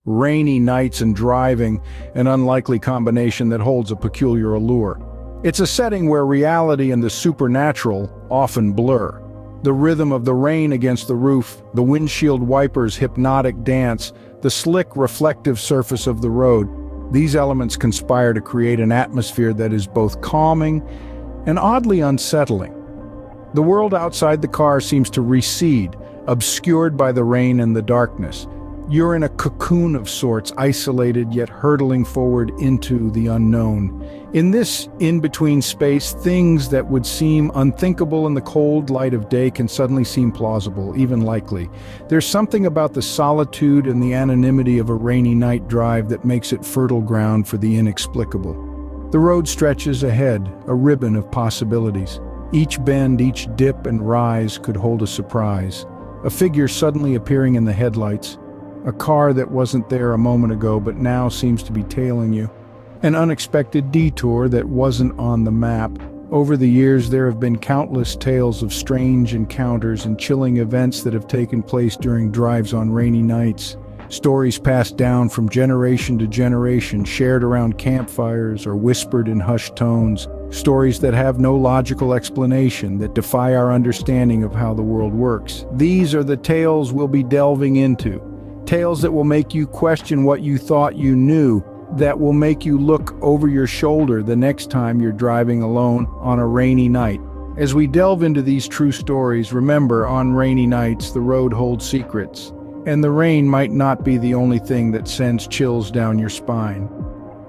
Rainy nights and driving, an unlikely combination that holds a peculiar allure. It's a setting where reality and the supernatural often blur. The rhythm of the rain against the roof, the windshield wipers' hypnotic dance, the slick, reflective surface of the road, these elements conspire to create an atmosphere that is both calming and oddly unsettling. The world outside the car seems to recede, obscured by the rain and the darkness. You're in a cocoon of sorts, isolated yet hurtling forward into the unknown. In this in-between space, things that would seem unthinkable in the cold light of day can suddenly seem plausible, even likely. There's something about the solitude and the anonymity of a rainy night drive that makes it fertile ground for the inexplicable. The road stretches ahead, a ribbon of possibilities. Each bend, each dip and rise could hold a surprise. A figure suddenly appearing in the headlights. A car that wasn't there a moment ago but now seems to be tailing you. An unexpected detour that wasn't on the map. Over the years, there have been countless tales of strange encounters and chilling events that have taken place during drives on rainy nights. Stories passed down from generation to generation, shared around campfires or whispered in hushed tones. Stories that have no logical explanation, that defy our understanding of how the world works. These are the tales we'll be delving into. Tales that will make you question what you thought you knew, that will make you look over your shoulder the next time you're driving alone on a rainy night. As we delve into these true stories, remember, on rainy nights, the road holds secrets, and the rain might not be the only thing that sends chills down your spine.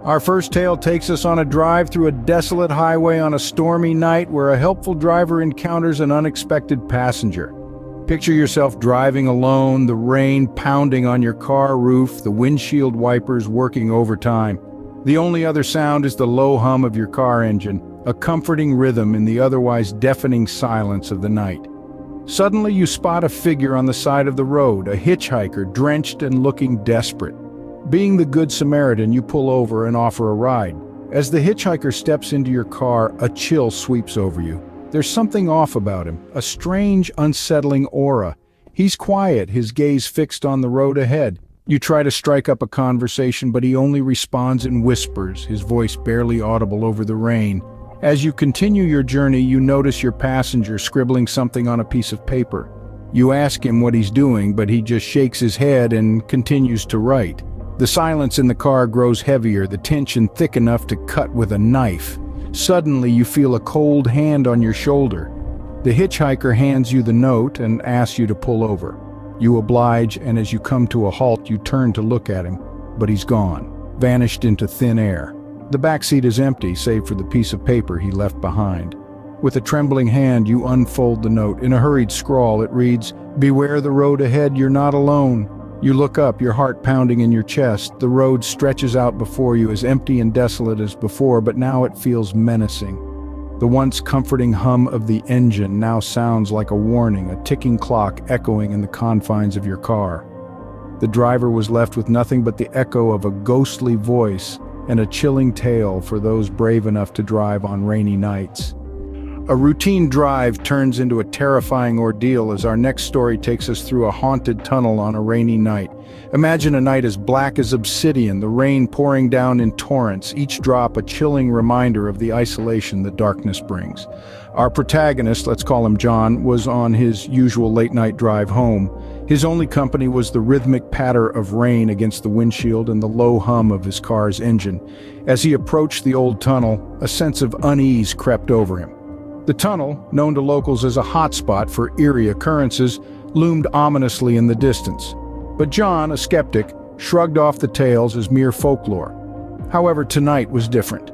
Our first tale takes us on a drive through a desolate highway on a stormy night where a helpful driver encounters an unexpected passenger. Picture yourself driving alone, the rain pounding on your car roof, the windshield wipers working overtime. The only other sound is the low hum of your car engine, a comforting rhythm in the otherwise deafening silence of the night. Suddenly you spot a figure on the side of the road, a hitchhiker drenched and looking desperate. Being the good Samaritan, you pull over and offer a ride. As the hitchhiker steps into your car, a chill sweeps over you. There's something off about him, a strange, unsettling aura. He's quiet, his gaze fixed on the road ahead. You try to strike up a conversation, but he only responds in whispers, his voice barely audible over the rain. As you continue your journey, you notice your passenger scribbling something on a piece of paper. You ask him what he's doing, but he just shakes his head and continues to write. The silence in the car grows heavier, the tension thick enough to cut with a knife. Suddenly, you feel a cold hand on your shoulder. The hitchhiker hands you the note and asks you to pull over. You oblige, and as you come to a halt, you turn to look at him, but he's gone, vanished into thin air. The back seat is empty, save for the piece of paper he left behind. With a trembling hand, you unfold the note. In a hurried scrawl, it reads, "Beware the road ahead, you're not alone." You look up, your heart pounding in your chest. The road stretches out before you, as empty and desolate as before, but now it feels menacing. The once comforting hum of the engine now sounds like a warning, a ticking clock echoing in the confines of your car. The driver was left with nothing but the echo of a ghostly voice and a chilling tale for those brave enough to drive on rainy nights. A routine drive turns into a terrifying ordeal as our next story takes us through a haunted tunnel on a rainy night. Imagine a night as black as obsidian, the rain pouring down in torrents, each drop a chilling reminder of the isolation that darkness brings. Our protagonist, let's call him John, was on his usual late-night drive home. His only company was the rhythmic patter of rain against the windshield and the low hum of his car's engine. As he approached the old tunnel, a sense of unease crept over him. The tunnel, known to locals as a hotspot for eerie occurrences, loomed ominously in the distance. But John, a skeptic, shrugged off the tales as mere folklore. However, tonight was different.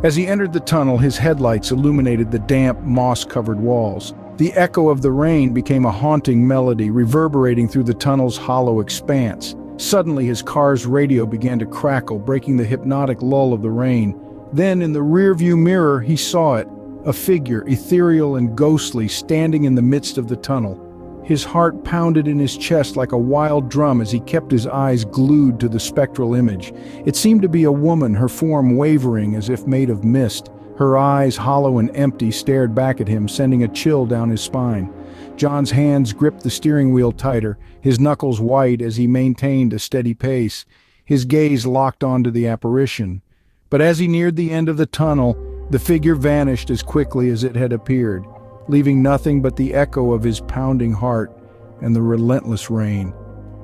As he entered the tunnel, his headlights illuminated the damp, moss-covered walls. The echo of the rain became a haunting melody, reverberating through the tunnel's hollow expanse. Suddenly, his car's radio began to crackle, breaking the hypnotic lull of the rain. Then, in the rearview mirror, he saw it. A figure, ethereal and ghostly, standing in the midst of the tunnel. His heart pounded in his chest like a wild drum as he kept his eyes glued to the spectral image. It seemed to be a woman, her form wavering as if made of mist. Her eyes, hollow and empty, stared back at him, sending a chill down his spine. John's hands gripped the steering wheel tighter, his knuckles white as he maintained a steady pace, his gaze locked onto the apparition. But as he neared the end of the tunnel, the figure vanished as quickly as it had appeared, leaving nothing but the echo of his pounding heart and the relentless rain.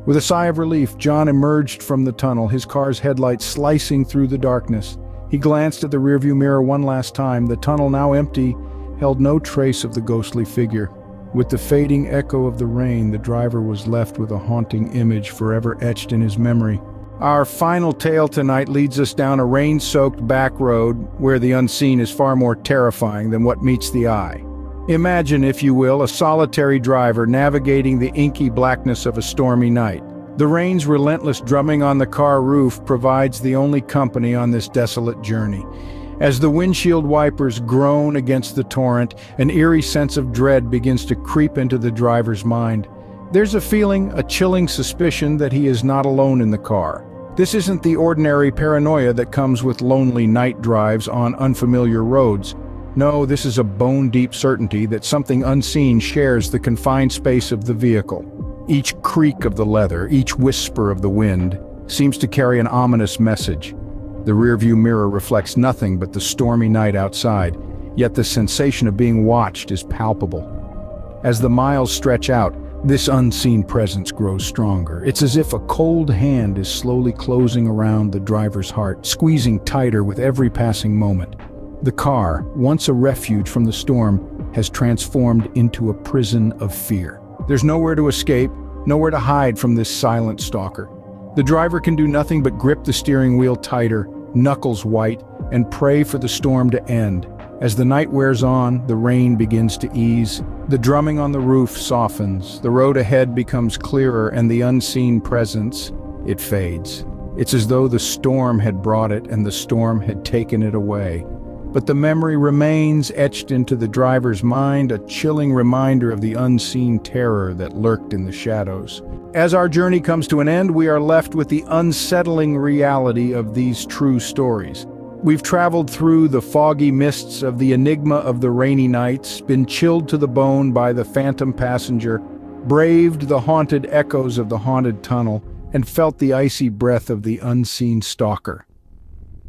With a sigh of relief, John emerged from the tunnel, his car's headlights slicing through the darkness. He glanced at the rearview mirror one last time. The tunnel, now empty, held no trace of the ghostly figure. With the fading echo of the rain, the driver was left with a haunting image forever etched in his memory. Our final tale tonight leads us down a rain-soaked back road where the unseen is far more terrifying than what meets the eye. Imagine, if you will, a solitary driver navigating the inky blackness of a stormy night. The rain's relentless drumming on the car roof provides the only company on this desolate journey. As the windshield wipers groan against the torrent, an eerie sense of dread begins to creep into the driver's mind. There's a feeling, a chilling suspicion that he is not alone in the car. This isn't the ordinary paranoia that comes with lonely night drives on unfamiliar roads. No, this is a bone-deep certainty that something unseen shares the confined space of the vehicle. Each creak of the leather, each whisper of the wind, seems to carry an ominous message. The rearview mirror reflects nothing but the stormy night outside, yet the sensation of being watched is palpable. As the miles stretch out, this unseen presence grows stronger. It's as if a cold hand is slowly closing around the driver's heart, squeezing tighter with every passing moment. The car, once a refuge from the storm, has transformed into a prison of fear. There's nowhere to escape, nowhere to hide from this silent stalker. The driver can do nothing but grip the steering wheel tighter, knuckles white, and pray for the storm to end. As the night wears on, the rain begins to ease. The drumming on the roof softens, the road ahead becomes clearer, and the unseen presence, it fades. It's as though the storm had brought it and the storm had taken it away. But the memory remains etched into the driver's mind, a chilling reminder of the unseen terror that lurked in the shadows. As our journey comes to an end, we are left with the unsettling reality of these true stories. We've traveled through the foggy mists of the enigma of the rainy nights, been chilled to the bone by the phantom passenger, braved the haunted echoes of the haunted tunnel, and felt the icy breath of the unseen stalker.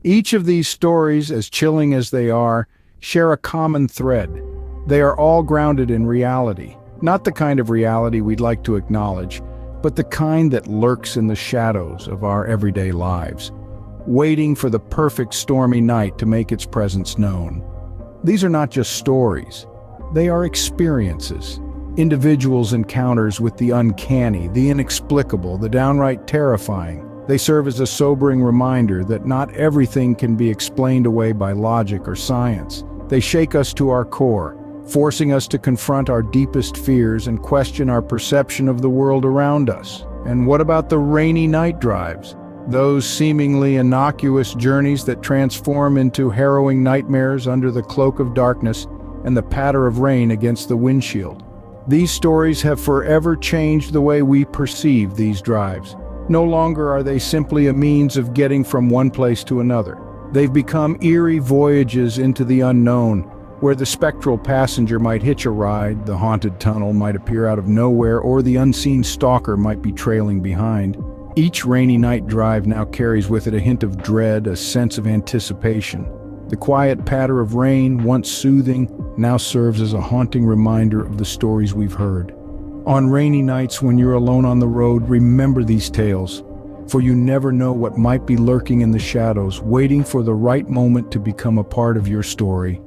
Each of these stories, as chilling as they are, share a common thread. They are all grounded in reality, not the kind of reality we'd like to acknowledge, but the kind that lurks in the shadows of our everyday lives, waiting for the perfect stormy night to make its presence known. These are not just stories. They are experiences, individuals' encounters with the uncanny, the inexplicable, the downright terrifying. They serve as a sobering reminder that not everything can be explained away by logic or science. They shake us to our core, forcing us to confront our deepest fears and question our perception of the world around us. And what about the rainy night drives? Those seemingly innocuous journeys that transform into harrowing nightmares under the cloak of darkness and the patter of rain against the windshield. These stories have forever changed the way we perceive these drives. No longer are they simply a means of getting from one place to another. They've become eerie voyages into the unknown, where the spectral passenger might hitch a ride, the haunted tunnel might appear out of nowhere, or the unseen stalker might be trailing behind. Each rainy night drive now carries with it a hint of dread, a sense of anticipation. The quiet patter of rain, once soothing, now serves as a haunting reminder of the stories we've heard. On rainy nights when you're alone on the road, remember these tales, for you never know what might be lurking in the shadows, waiting for the right moment to become a part of your story.